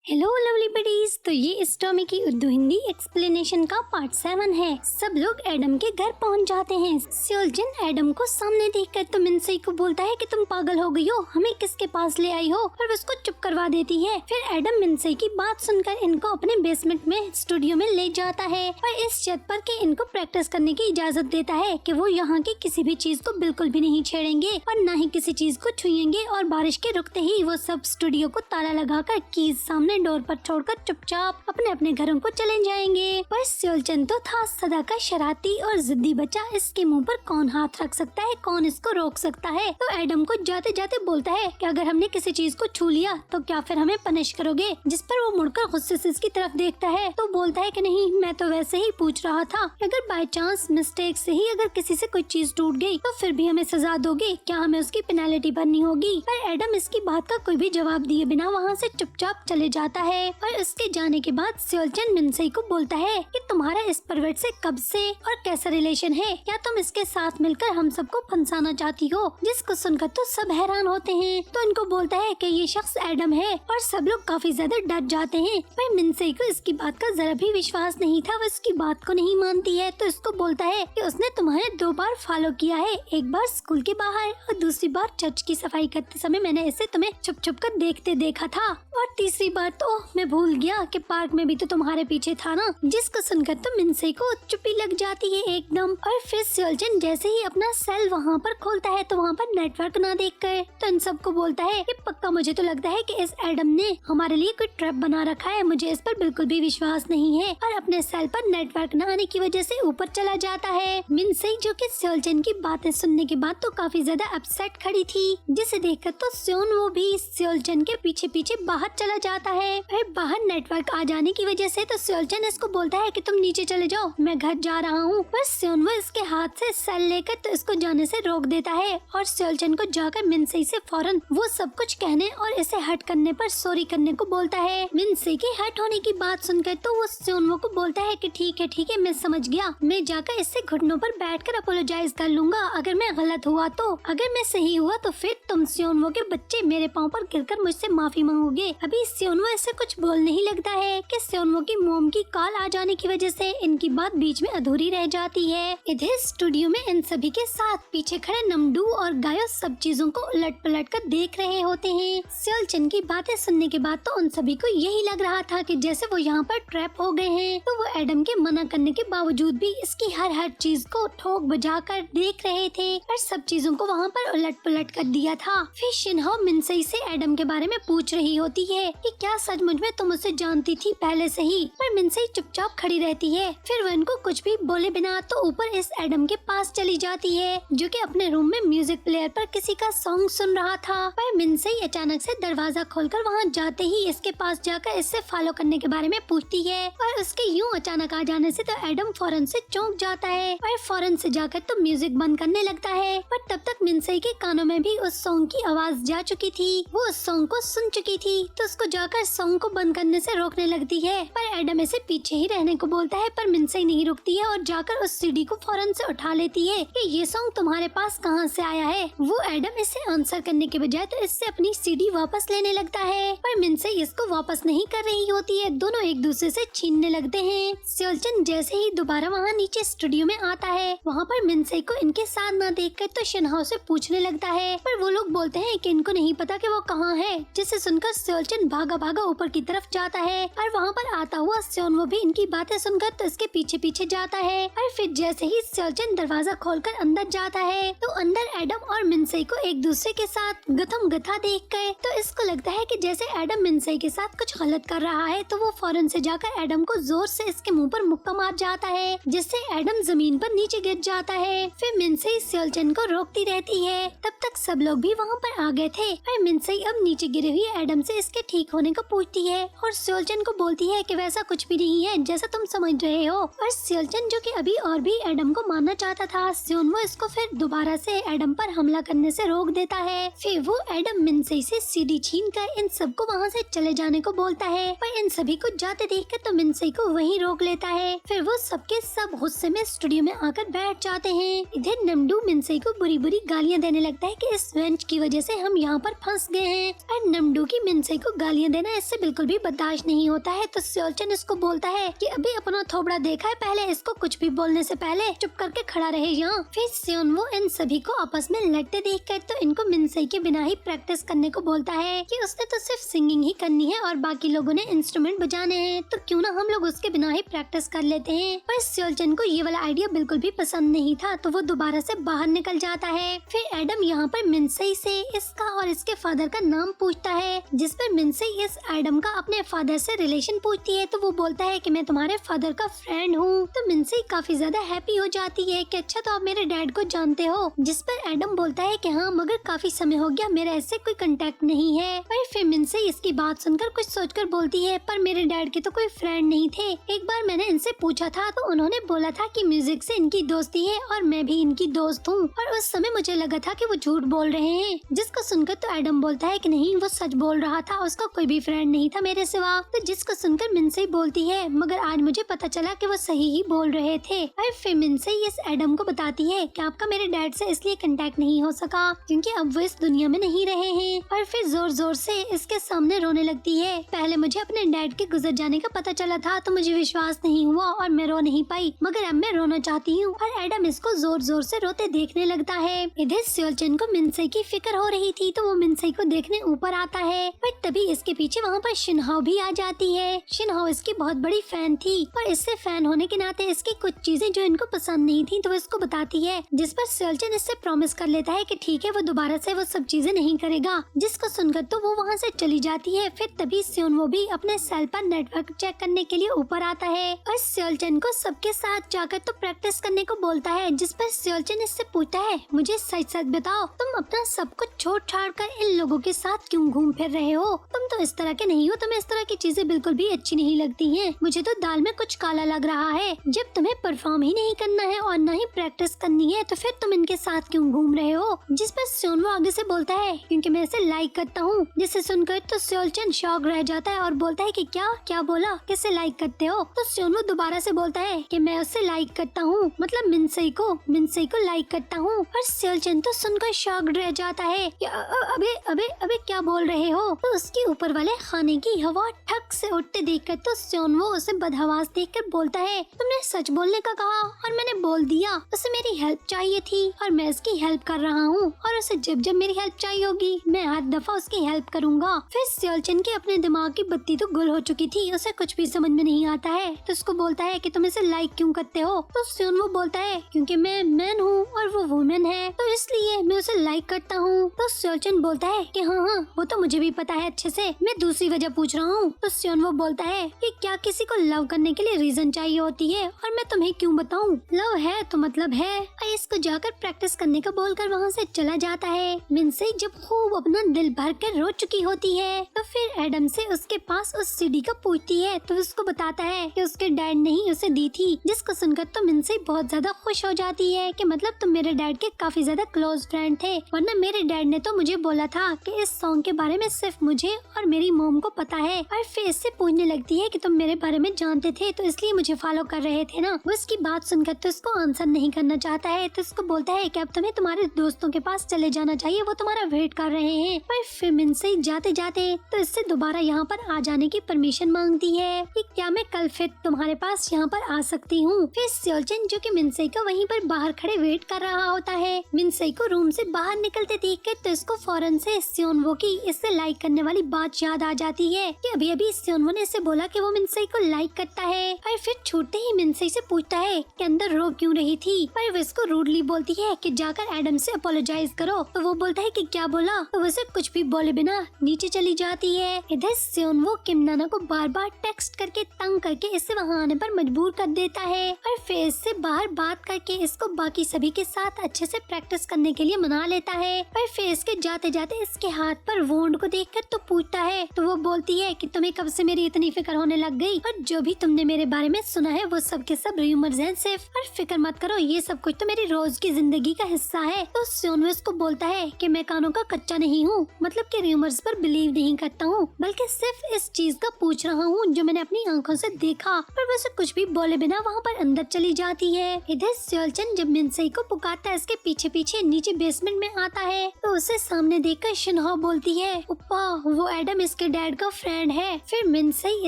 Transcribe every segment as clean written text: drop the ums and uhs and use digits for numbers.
Hello lovely buddies. तो ये इस टॉमी की उर्दू हिंदी एक्सप्लेनेशन का पार्ट 7 है। सब लोग एडम के घर पहुंच जाते हैं। सेओलजन एडम को सामने देखकर तो मिनसे को बोलता है कि तुम पागल हो गई हो, हमें किसके पास ले आई हो, और उसको चुप करवा देती है। फिर एडम मिनसे की बात सुनकर इनको अपने बेसमेंट में स्टूडियो में ले जाता है और इस छत पर के इनको प्रैक्टिस करने की इजाजत देता है कि वो यहाँ की किसी भी चीज को बिल्कुल भी नहीं छेड़ेंगे और न ही किसी चीज को छुएंगे। और बारिश के रुकते ही वो सब स्टूडियो को ताला लगाकर कीज सामने डोर पर छोड़कर चुपचाप अपने अपने घरों को चले जाएंगे। पर सेओलजन तो था सदा का शरारती और जिद्दी बच्चा। इसके मुंह पर कौन हाथ रख सकता है, कौन इसको रोक सकता है। तो एडम को जाते जाते बोलता है कि अगर हमने किसी चीज को छू लिया तो क्या फिर हमें पनिश करोगे। जिस पर वो मुड़कर गुस्से से इसकी तरफ देखता है तो बोलता है कि नहीं, मैं तो वैसे ही पूछ रहा था। अगर बाय चांस मिस्टेक से ही अगर किसी से कोई चीज टूट गई तो फिर भी हमें सजा दोगे, क्या हमें उसकी पेनल्टी भरनी होगी। पर एडम इसकी बात का कोई भी जवाब दिए बिना वहाँ से चुपचाप चले जाता है। और उसके जाने के बाद सेओलजन मिनसे को बोलता है कि तुम्हारा इस परवर्ट से कब से और कैसा रिलेशन है, क्या तुम इसके साथ मिलकर हम सबको फंसाना चाहती हो। जिसको सुनकर तो सब हैरान होते हैं। तो इनको बोलता है कि ये शख्स एडम है और सब लोग काफी ज्यादा डर जाते हैं। पर मिनसे को इसकी बात का जरा भी विश्वास नहीं था, वो इसकी बात को नहीं मानती है। तो इसको बोलता है कि उसने तुम्हें 2 बार फॉलो किया है, एक बार स्कूल के बाहर और दूसरी बार चर्च की सफाई करते समय मैंने इसे तुम्हें छुप छुप कर देखते देखा था, और तीसरी बार तो मैं भूल गया कि पार्क में भी तो तुम्हारे पीछे था ना। जिसको सुनकर तो मिनसे को चुप्पी लग जाती है एकदम। और फिर सेओलजन जैसे ही अपना सेल वहाँ पर खोलता है तो वहाँ पर नेटवर्क ना देखकर तो इन सबको बोलता है कि पक्का मुझे तो लगता है कि इस एडम ने हमारे लिए कोई ट्रैप बना रखा है, मुझे इस पर बिल्कुल भी विश्वास नहीं है। और अपने सेल पर नेटवर्क न आने की वजह से ऊपर चला जाता है। मिनसे जो कि सेओलजन की बातें सुनने के बाद तो काफी ज्यादा अपसेट खड़ी थी, जिसे देखकर तो सेओन वो भी सेओलजन के पीछे पीछे बाहर चला जाता है। फिर बाहर नेटवर्क आ जाने की वजह से तो सेओलजन इसको बोलता है कि तुम नीचे चले जाओ, मैं घर जा रहा हूँ। पर सेओन वो इसके हाथ से सेल लेकर तो इसको जाने से रोक देता है और सेओलजन को जाकर मिनसे से फौरन वो सब कुछ कहने और इसे हट करने पर सॉरी करने को बोलता है। मिनसे की हट होने की बात सुनकर तो वो सेओन को बोलता है कि ठीक है मैं समझ गया, मैं जाकर इससे घुटनों पर बैठकर अपोलोजाइज कर लूंगा अगर मैं गलत हुआ तो। अगर मैं सही हुआ तो फिर तुम सेओन के बच्चे मेरे पाँव पर गिरकर मुझसे माफी मांगोगे। अभी सेओन ऐसे कुछ बोल नहीं लगता है कि सेओन की मोम की कॉल आ जाने की वजह से इनकी बात बीच में अधूरी रह जाती है। इधर स्टूडियो में इन सभी के साथ पीछे खड़े नमडू और गायो सब चीजों को उलट पलट कर देख रहे होते हैं। सेओलजन की बातें सुनने के बाद तो उन सभी को यही लग रहा था कि जैसे वो यहाँ पर ट्रैप हो गए हैं। तो वो एडम के मना करने के बावजूद भी इसकी हर चीज को ठोक बजा कर देख रहे थे और सब चीजों को वहाँ पर उलट पलट कर दिया था। फिर शिनहो मिनसे से एडम के बारे में पूछ रही होती है कि क्या सचमुच में तुम उसे जानती थी पहले से ही। पर मिनसे चुपचाप खड़ी रहती है। फिर वो इनको कुछ भी बोले बिना तो ऊपर इस एडम के पास चली जाती है जो कि अपने रूम में म्यूजिक प्लेयर पर किसी का सॉन्ग सुन रहा था। पर मिनसे अचानक से दरवाजा खोलकर वहाँ जाते ही इसके पास जाकर इससे फॉलो करने के बारे में पूछती है और उसके यूं अचानक आ जाने से तो एडम फौरन से चौंक जाता है और फौरन से जाकर तो म्यूजिक बंद करने लगता है। पर तब तक मिनसे के कानों में भी उस सॉन्ग की आवाज जा चुकी थी, वो उस सॉन्ग को सुन चुकी थी। तो उसको जाकर सॉन्ग को बंद करने से रोकने लगती है। पर एडम इसे पीछे ही रहने को बोलता है, पर मिनसे नहीं रुकती है और जाकर उस सीडी को फौरन से उठा लेती है कि ये सॉन्ग तुम्हारे पास कहाँ से आया है। वो एडम इसे आंसर करने के बजाय तो इससे अपनी सीडी वापस लेने लगता है। पर मिनसे इसको वापस नहीं कर रही होती है, दोनों एक दूसरे से छीनने लगते हैं। सेओलजन जैसे ही दोबारा वहाँ नीचे स्टूडियो में आता है, वहाँ पर मिनसे को इनके साथ न देखकर तो शिनहो से पूछने लगता है। पर वो लोग बोलते हैं कि इनको नहीं पता कि वो कहाँ है, जिसे सुनकर सेओलजन भागा भागा ऊपर की तरफ जाता है और वहाँ पर आता हुआ सेओन भी इनकी बातें सुनकर तो इसके पीछे पीछे जाता है। और फिर जैसे ही सेओलजन दरवाजा खोलकर अंदर जाता है तो अंदर एडम और मिनसे को एक दूसरे के साथ गथम गथा देखकर तो इसको लगता है कि जैसे एडम मिनसे के साथ कुछ गलत कर रहा है। तो वो फौरन से जाकर एडम को जोर से इसके मुंह पर मुक्का मार जाता है, जिससे एडम जमीन पर नीचे गिर जाता है। फिर मिनसे सेओलजन को रोकती रहती है। तब तक सब लोग भी वहाँ पर आ गए थे। और मिनसे अब नीचे गिरे हुए एडम से इसके ठीक होने को पूछती है और सेओलजन को बोलती है कि वैसा कुछ भी नहीं है जैसा तुम समझ रहे हो। और सेओलजन जो कि अभी और भी एडम को मारना चाहता था, सेओन वो इसको फिर दोबारा से एडम पर हमला करने से रोक देता है। फिर वो एडम मिनसे से सीडी छीन कर इन सबको वहाँ से चले जाने को बोलता है। पर इन सभी को जाते देखकर तो मिनसे को वहीं रोक लेता है। फिर वो सबके सब गुस्से में स्टूडियो में आकर बैठ जाते हैं। इधर नमडू मिनसे को बुरी बुरी गालियाँ देने लगता है कि इस वेंच की वजह से हम यहाँ पर फंस गए हैं। और नमडू की मिनसे को गालियाँ देना उन्हें इससे बिल्कुल भी बर्दाश्त नहीं होता है। तो सेओलचन इसको बोलता है कि अभी अपना थोबड़ा देखा है, पहले इसको कुछ भी बोलने से पहले चुप करके खड़ा रहे यहाँ। फिर सेओनवो इन सभी को आपस में लड़ते देखकर तो इनको मिनसेई के बिना ही प्रैक्टिस करने को बोलता है कि उसने तो सिर्फ सिंगिंग ही करनी है और बाकी लोगों ने इंस्ट्रूमेंट बजाने हैं, तो क्यों ना हम लोग उसके बिना ही प्रैक्टिस कर लेते हैं। पर सेओलचन को ये वाला आइडिया बिल्कुल भी पसंद नहीं था, तो वो दोबारा से बाहर निकल जाता है। फिर एडम यहाँ पर मिनसेई से इसका और इसके फादर का नाम पूछता है, जिस पर मिनसेई इस एडम का अपने फादर से रिलेशन पूछती है। तो वो बोलता है कि मैं तुम्हारे फादर का फ्रेंड हूँ। तो मिनसेई काफी ज्यादा हैप्पी हो जाती है कि अच्छा तो आप मेरे डैड को जानते हो, जिस पर एडम बोलता है कि हाँ, मगर काफी समय हो गया, मेरा ऐसे कोई कांटेक्ट नहीं है। पर फिर मिनसेई इसकी बात सुनकर कुछ सोचकर बोलती है, पर मेरे डैड के तो कोई फ्रेंड नहीं थे। एक बार मैंने इनसे पूछा था तो उन्होंने बोला था कि म्यूजिक से इनकी दोस्ती है और मैं भी इनकी दोस्त हूँ, और उस समय मुझे लगा था कि वो झूठ बोल रहे हैं। जिसको सुनकर तो एडम बोलता है कि नहीं, वो सच बोल रहा था, उसका कोई भी फ्रेंड नहीं था मेरे सिवा। तो जिसको सुनकर मिनसेई बोलती है, मगर आज मुझे पता चला कि वो सही ही बोल रहे थे। और फिर मिनसेई इस एडम को बताती है कि आपका मेरे डैड से इसलिए कांटेक्ट नहीं हो सका क्योंकि अब वो इस दुनिया में नहीं रहे हैं। और फिर जोर जोर से इसके सामने रोने लगती है। पहले मुझे अपने डैड के गुजर जाने का पता चला था तो मुझे विश्वास नहीं हुआ और मैं रो नहीं पाई, मगर अब मैं रोना चाहती हूँ। और एडम इसको जोर जोर से रोते देखने लगता है। इधर सेओलचन को मिनसेई की फिक्र हो रही थी, तो वो मिनसेई को देखने ऊपर आता है। पर तभी इसके पीछे वहाँ पर शिनहाओ भी आ जाती है। शिनहाओ इसकी बहुत बड़ी फैन थी और इससे फैन होने के नाते इसकी कुछ चीजें जो इनको पसंद नहीं थी तो वो इसको बताती है, जिस पर सेओलचन इससे प्रॉमिस कर लेता है कि ठीक है, वो दोबारा से वो सब चीजें नहीं करेगा। जिसको सुनकर तो वो वहाँ से चली जाती है। फिर तभी सेओनवो भी अपने सेल पर नेटवर्क चेक करने के लिए ऊपर आता है और सेओलचन को सबके साथ जाकर तो प्रैक्टिस करने को बोलता है, जिस पर सेओलचन इससे पूछता है, मुझे सच सच बताओ, तुम अपना सब कुछ छोड़ छाड़ कर इन लोगों के साथ क्यों घूम फिर रहे हो? तुम तो इस तरह के नहीं हो, तुम्हें इस तरह की चीजें बिल्कुल भी अच्छी नहीं लगती हैं। मुझे तो दाल में कुछ काला लग रहा है। जब तुम्हें परफॉर्म ही नहीं करना है और न ही प्रैक्टिस करनी है तो फिर तुम इनके साथ क्यों घूम रहे हो? जिस पर सेओनवो आगे से बोलता है, क्योंकि मैं इसे लाइक करता हूँ। जिसे सुनकर तो सेओलचन शॉक रह जाता है और बोलता है कि क्या बोला, किसे लाइक करते हो? तो सेओनवो दोबारा से बोलता है कि मैं उसे लाइक करता हूँ, मतलब मिनसेई को लाइक करता हूँ। और सेओलचन तो सुनकर शॉक रह जाता है कि अबे क्या बोल रहे हो? तो उसके ऊपर वाले खाने की हवा ठक से उठते देखकर तो सेओनवो उसे बदहवास देखकर बोलता है, तुमने सच बोलने का कहा और मैंने बोल दिया। उसे मेरी हेल्प चाहिए थी और मैं उसकी हेल्प कर रहा हूँ, और उसे जब मेरी हेल्प चाहिए होगी मैं हर दफा उसकी हेल्प करूँगा। फिर सेओलचन के अपने दिमाग की बत्ती तो गुल हो चुकी थी, उसे कुछ भी समझ में नहीं आता है। तो उसको बोलता है कि तुम इसे लाइक क्यों करते हो? तो सेओनवो बोलता है, क्योंकि मैं मैन हूँ और वो वुमेन है, तो इसलिए मैं उसे लाइक करता हूँ। तो सेओलचन बोलता है कि हाँ वो तो मुझे भी पता है अच्छे से, मैं दूसरी वजह पूछ रहा हूँ। तो सेओनवो बोलता है कि क्या किसी को लव करने के लिए रीजन चाहिए होती है और मैं तुम्हें क्यों बताऊँ? लव है तो मतलब है। और इसको जाकर प्रैक्टिस करने का बोलकर वहाँ से चला जाता है। मिनसेई जब खूब अपना दिल भर कर रो चुकी होती है तो फिर एडम से उसके पास उस सीडी को पूछती है, तो उसको बताता है कि उसके डैड ने ही उसे दी थी। जिसको सुनकर तो मिनसेई बहुत ज्यादा खुश हो जाती है कि मतलब तुम मेरे डैड के काफी ज्यादा क्लोज फ्रेंड थे, वरना मेरे डैड ने तो मुझे बोला था कि इस सॉन्ग के बारे में सिर्फ मुझे और मेरी मॉम को पता है। और फिर इससे पूछने लगती है कि तुम मेरे बारे में जानते थे तो इसलिए मुझे फॉलो कर रहे थे ना। वो इसकी बात सुनकर तो इसको आंसर नहीं करना चाहता है, तो इसको बोलता है कि अब तुम्हें तुम्हारे दोस्तों के पास चले जाना चाहिए, वो तुम्हारा वेट कर रहे हैं। पर फिर मिनसेई जाते जाते तो इससे दोबारा यहाँ पर आ जाने की परमिशन मांगती है कि क्या मैं कल फिर तुम्हारे पास यहाँ पर आ सकती हूँ। फिर सेओलचन जो कि मिनसेई को वहीं पर बाहर खड़े वेट कर रहा होता है, मिनसेई को रूम से बाहर निकलते देखकर तो इसको फौरन से सेओनवो की इससे लाइक करने वाली बात याद आ जाती है कि अभी अभी सेओनवो ने इससे बोला कि वो मिनसेई को लाइक करता है। और फिर छूटते ही मिनसेई से पूछता है कि अंदर रो क्यों रही थी, पर वो इसको रूडली बोलती है कि जाकर एडम से अपोलोजाइज करो। तो वो बोलता है कि क्या बोला, तो वो कुछ भी बोले बिना नीचे चली जाती है। इधर सेओनवो किम नाना को बार बार टेक्स्ट करके तंग करके इससे वहाँ आने पर मजबूर कर देता है और फिर इससे बाहर बात करके इसको बाकी सभी के साथ अच्छे से प्रैक्टिस करने के लिए मना लेता है। पर फिर इसके जाते जाते इसके हाथ पर वोंड को देखकर तो पूछता है, तो वो बोलती है कि तुम्हें कब से मेरी इतनी फिक्र होने लग गई, और जो भी तुमने मेरे बारे में सुना है वो सब के सब रूमर्स हैं सिर्फ, और फिक्र मत करो, ये सब कुछ तो मेरी रोज की जिंदगी का हिस्सा है। तो सेओनवो इसको बोलता है कि मैं कानों का कच्चा नहीं हूँ, मतलब कि रूमर्स पर बिलीव नहीं करता हूँ, बल्कि सिर्फ इस चीज का पूछ रहा हूँ जो मैंने अपनी आंखों से देखा। पर वैसे कुछ भी बोले बिना वहाँ पर अंदर चली जाती है। इधर सेओलचन जब मिनसेई को पुकारता है इसके पीछे पीछे नीचे बेसमेंट में आता है तो उसे सामने देखकर शिनहाओ बोलती है, उपा वो एडम इसके इसके डैड का फ्रेंड है। फिर मिनसई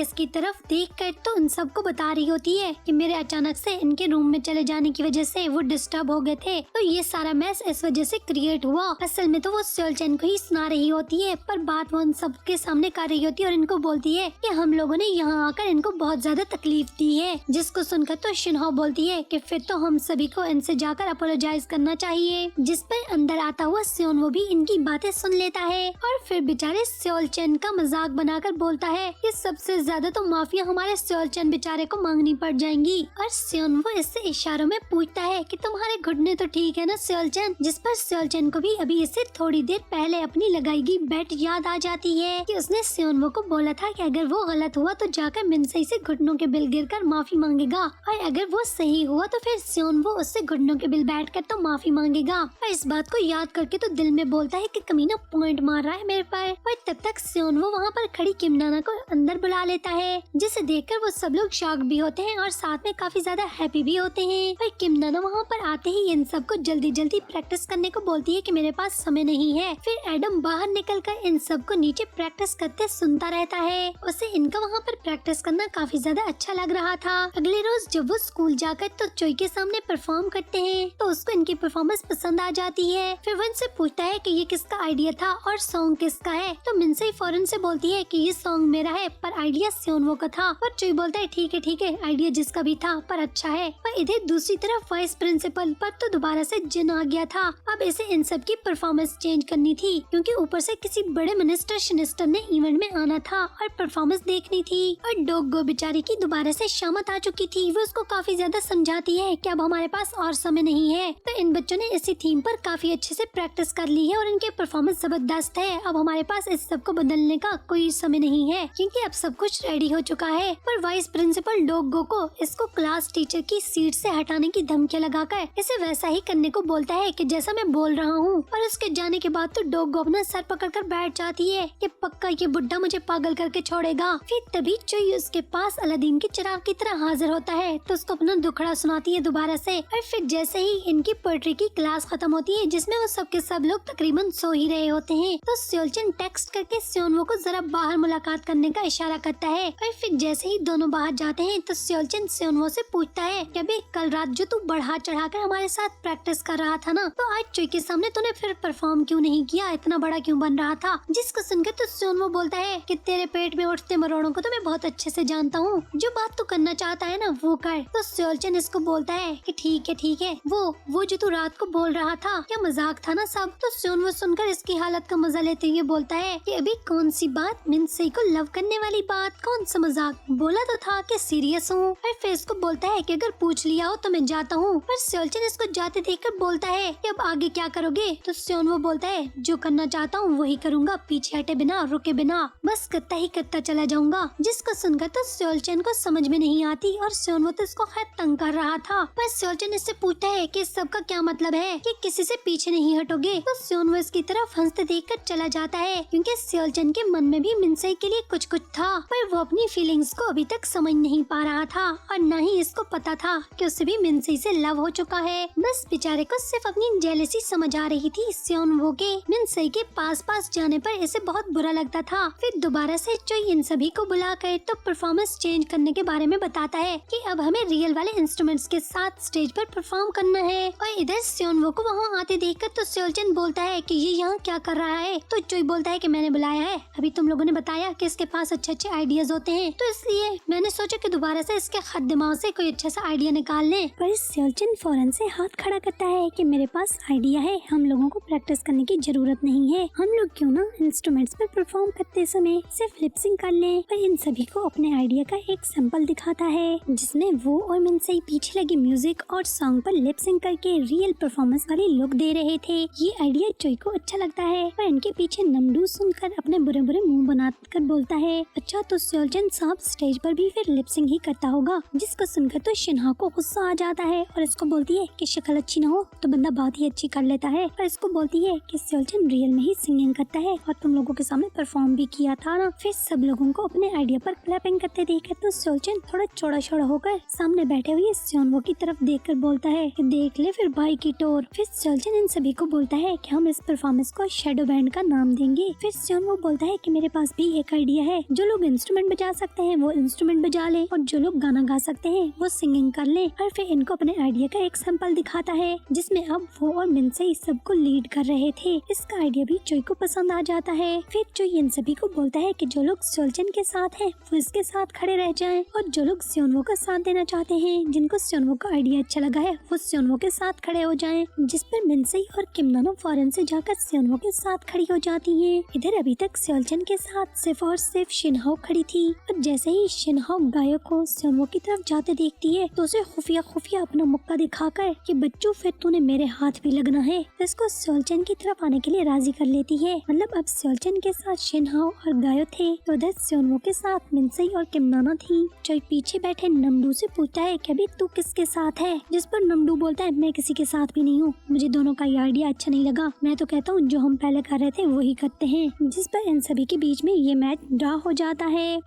इसकी तरफ देखकर तो उन सबको बता रही होती है कि मेरे अचानक से इनके रूम में चले जाने की वजह से वो डिस्टर्ब हो गए थे, तो ये सारा मैस इस वजह से क्रिएट हुआ। असल में तो वो सेओल चैन को ही सुना रही होती है, पर बात वो उन सबके सामने कर रही होती है और इनको बोलती है कि हम लोगों ने यहाँ आकर इनको बहुत ज्यादा तकलीफ दी है। जिसको सुनकर तो शिनहो बोलती है कि फिर तो हम सभी को इनसे जाकर अपोलोजाइज करना चाहिए। जिस पर अंदर आता हुआ सेओन वो भी इनकी बातें सुन लेता है और फिर बेचारे सेओल चैन का मजाक बनाकर बोलता है कि सबसे ज्यादा तो माफिया हमारे सेओल चैन बेचारे को मांगनी पड़ जाएंगी। और सेओन वो इससे इशारों में पूछता है कि तुम्हारे घुटने तो ठीक है ना सेओल चैन। जिस पर सेओल चैन को भी अभी इससे थोड़ी देर पहले अपनी लगाई गई बेट याद आ जाती है कि उसने सेओन वो को बोला था कि अगर वो गलत हुआ तो जाकर मिनसई से घुटनों के बिल गिरकर माफी मांगेगा, और अगर वो सही हुआ तो फिर सेओन वो उससे घुटनों के बिल बैठकर तो माफी मांगेगा। और इस बात को याद करके तो दिल में बोलता है कि कमीना पॉइंट मार रहा है मेरे पर। और तब तक सेओन वो वहाँ पर खड़ी किम नाना को अंदर बुला लेता है, जिसे देखकर वो सब लोग शॉक भी होते हैं और साथ में काफी ज्यादा हैप्पी भी होते हैं। और किम नाना वहाँ पर आते ही इन सबको जल्दी जल्दी प्रैक्टिस करने को बोलती है कि मेरे पास समय नहीं है। फिर एडम बाहर निकलकर इन सबको नीचे प्रैक्टिस करते सुनता रहता है। उसे इनका वहाँ पर प्रैक्टिस करना काफी ज्यादा अच्छा लग रहा था। अगले रोज जब वो स्कूल जाकर तो चोई के सामने परफॉर्म करते हैं तो उसको इनकी परफॉर्मेंस पसंद आ जाती है। फिर वो इनसे पूछता है कि ये किसका आइडिया था और सॉन्ग किसका है, तो मिनसई फौरन से बोलती है कि ये सॉन्ग मेरा है पर आइडिया सेओनवो का था। और चोई बोलता है ठीक है आइडिया जिसका भी था पर अच्छा है। और इधर दूसरी तरफ वाइस प्रिंसिपल पर तो दोबारा से जिन आ गया था। अब इसे इन सब की परफॉर्मेंस चेंज करनी थी क्योंकि ऊपर से किसी बड़े मिनिस्टर शिनिस्टर ने इवेंट में आना था और परफॉर्मेंस देखनी थी। और डोगो बेचारी की दोबारा से शामत आ चुकी थी। वो उसको काफी ज्यादा समझाती है कि अब हमारे पास और समय नहीं है। तो इन बच्चों ने इसी थीम पर काफी अच्छे से प्रैक्टिस कर ली है और इनके परफॉर्मेंस जबरदस्त है। अब हमारे पास इस सब को बदलने का कोई समय नहीं है क्योंकि अब सब कुछ रेडी हो चुका है। पर वाइस प्रिंसिपल डोगो को इसको क्लास टीचर की सीट से हटाने की धमकियां लगाकर इसे वैसा ही करने को बोलता है कि जैसा मैं बोल रहा हूँ। पर उसके जाने के बाद तो डोगो अपना सर पकड़कर बैठ जाती है कि पक्का ये बुड्ढा मुझे पागल करके छोड़ेगा। फिर तभी चोई उसके पास अलादीन के चिराग की तरह हाजिर होता है तो उसको अपना दुखड़ा सुनाती है दोबारा से। और फिर जैसे ही इनकी पोएट्री की क्लास खत्म होती है जिसमें वो सबके सब लोग तकरीबन सो ही रहे होते हैं तो सेओल चैन टेक्स्ट करके सेओनवो को जरा बाहर मुलाकात करने का इशारा करता है। और फिर जैसे ही दोनों बाहर जाते हैं तो सेओल चैन सेओनवो से पूछता है कि अबे कल रात जो तू बढ़ा चढ़ाकर हमारे साथ प्रैक्टिस कर रहा था ना, तो आज चोई के सामने तूने फिर परफॉर्म क्यों नहीं किया, इतना बड़ा क्यों बन रहा था। जिसको सुनकर तो सेओनवो बोलता है कि तेरे पेट में उठते मरोड़ों को तो मैं बहुत अच्छे से जानता हूँ, जो बात तू करना चाहता है ना वो कर। तो सेओल चैन इसको बोलता है कि ठीक है वो जो तू रात को बोल रहा था क्या मजाक था ना सब। तो सेओनवो सुनकर इसकी हालत का मजा लेते हुए बोलता है कि अभी कौन सी बात, मिनसई को लव करने वाली बात, कौन सा मजाक, बोला तो था कि सीरियस हूँ। और फिर इसको बोलता है कि अगर पूछ लिया हो तो मैं जाता हूँ। पर सेओल चैन इसको जाते देखकर बोलता है कि अब आगे क्या करोगे। तो सेओनवो बोलता है जो करना चाहता हूँ वही करूँगा, पीछे हटे बिना रुके बिना, बस करता ही करता चला जाऊंगा। जिसको सुनकर तो सेओल चैन को समझ में नहीं आती और सेओनवो तो इसको खैर तंग कर रहा था। पर सेओल चैन इससे पूछता है कि इस सब का क्या मतलब है कि किसी से पीछे नहीं हटोगे। तो सेओनवो इसकी तरफ हंसते देखकर चला जाता है क्योंकि सेओल चैन के मन में भी मिनसई के लिए कुछ था, पर वो अपनी फीलिंग्स को अभी तक समझ नहीं पा रहा था और न ही इसको पता था कि उसे भी मिनसई से लव हो चुका है। बस बेचारे को सिर्फ अपनी जेलसी समझ आ रही थी सेओनवो के मिनसई के पास जाने पर इसे बहुत बुरा लगता था। फिर दोबारा से चोई इन सभी को बुलाकर तो परफॉर्मेंस चेंज करने के बारे में बताता है कि अब हमें रियल वाले इंस्ट्रूमेंट्स के साथ स्टेज पर परफॉर्म करना है। और इधर सेओनवो को वहाँ आते देखकर तो सेओल चैन बोलता है कि ये यहाँ क्या कर रहा है। तो चोई बोलता है कि मैंने बुलाया है, अभी तुम लोगों ने बताया कि इसके पास अच्छे आइडियाज होते हैं तो इसलिए मैंने सोचा कि दोबारा से इसके खत दिमाग से कोई अच्छा सा आइडिया निकाल लें। पर सेओल चैन फौरन से हाथ खड़ा करता है कि मेरे पास आइडिया है, हम लोगों को प्रैक्टिस करने की जरूरत नहीं है, हम लोग क्यों ना इंस्ट्रूमेंट्स पर परफॉर्म करते समय सिर्फ लिपसिंग कर लें। और इन सभी को अपने आइडिया का एक सैंपल दिखाता है जिसमें वो और मिनसई पीछे लगे म्यूजिक और सॉन्ग पर लिपसिंग करके रियल परफॉर्मेंस वाली लुक दे रहे थे। ये आइडिया चोई को अच्छा लगता है पर इनके पीछे नमडू सुनकर अपने बुरे मुंह बनाकर बोलता है अच्छा तो सेओल चैन साहब स्टेज पर भी फिर लिपसिंग ही करता होगा। जिसको सुनकर तो शिनहा को गुस्सा आ जाता है और इसको बोलती है कि शक्ल अच्छी ना हो तो बंदा बात ही अच्छी कर लेता है। और इसको बोलती है कि सेओल चैन रियल में ही सिंगिंग करता है और तुम लोगों के सामने परफॉर्म भी किया था ना। फिर सब लोगों को अपने आइडिया पर क्लैपिंग करते देखकर तो सेओल चैन थोड़ा चौड़ा होकर सामने बैठे हुए सेओनवो की तरफ देखकर बोलता है कि देख ले फिर भाई की टोर। फिर सेओल चैन इन सभी को बोलता है कि हम इस परफॉर्मेंस को शैडो बैंड का नाम देंगे। फिर सेओनवो बोलता है कि मेरे पास भी एक आइडिया है, जो लोग इंस्ट्रूमेंट बजा सकते हैं वो इंस्ट्रूमेंट बजा ले और जो लोग गाना गा सकते हैं वो सिंगिंग कर ले। और फिर इनको अपने आइडिया का एक सैंपल दिखाता है जिसमें अब वो और मिनसे सबको लीड कर रहे थे। इसका आइडिया भी चोई को पसंद आ जाता है। फिर चोई इन सभी को बोलता है कि जो लोग सोल्जन के साथ हैं वो इसके साथ खड़े रह जाएं और जो लोग स्योनवो का साथ देना चाहते हैं, जिनको स्योनवो का आइडिया अच्छा लगा है, वो स्योनवो के साथ खड़े हो जाएं। जिस पर मिनसे और किम नानो फौरन से जाकर स्योनवो के साथ खड़ी हो जाती हैं। इधर अभी तक सोल्जन के साथ सिर्फ और सिर्फ शिनहाओ खड़ी थी और जैसे ही शिनहाओ गायों को स्योनवो की तरफ जाते देखती है तो उसे खुफिया खुफिया अपना मुक्का दिखाकर कि बच्चों फिर तूने मेरे हाथ भी लगना है, इसको सोल्जन की तरफ आने के लिए राजी कर लेती है। मतलब अब सोल्जन के साथ शिनहाओ और गायो थे तो उधर स्योनवो के साथ मिनसे और किम नानो थी। चोई पीछे बैठे नमडू से पूछता है कि अभी तू किसके साथ है, जिस पर नमडू बोलता है मैं किसी के साथ भी नहीं हूँ, मुझे दोनों का ये आइडिया अच्छा नहीं लगा, मैं तो कहता हूँ जो हम पहले कर रहे थे वही करते हैं। जिस पर इन सभी के बीच में ये मैच ड्रा हो जाता है।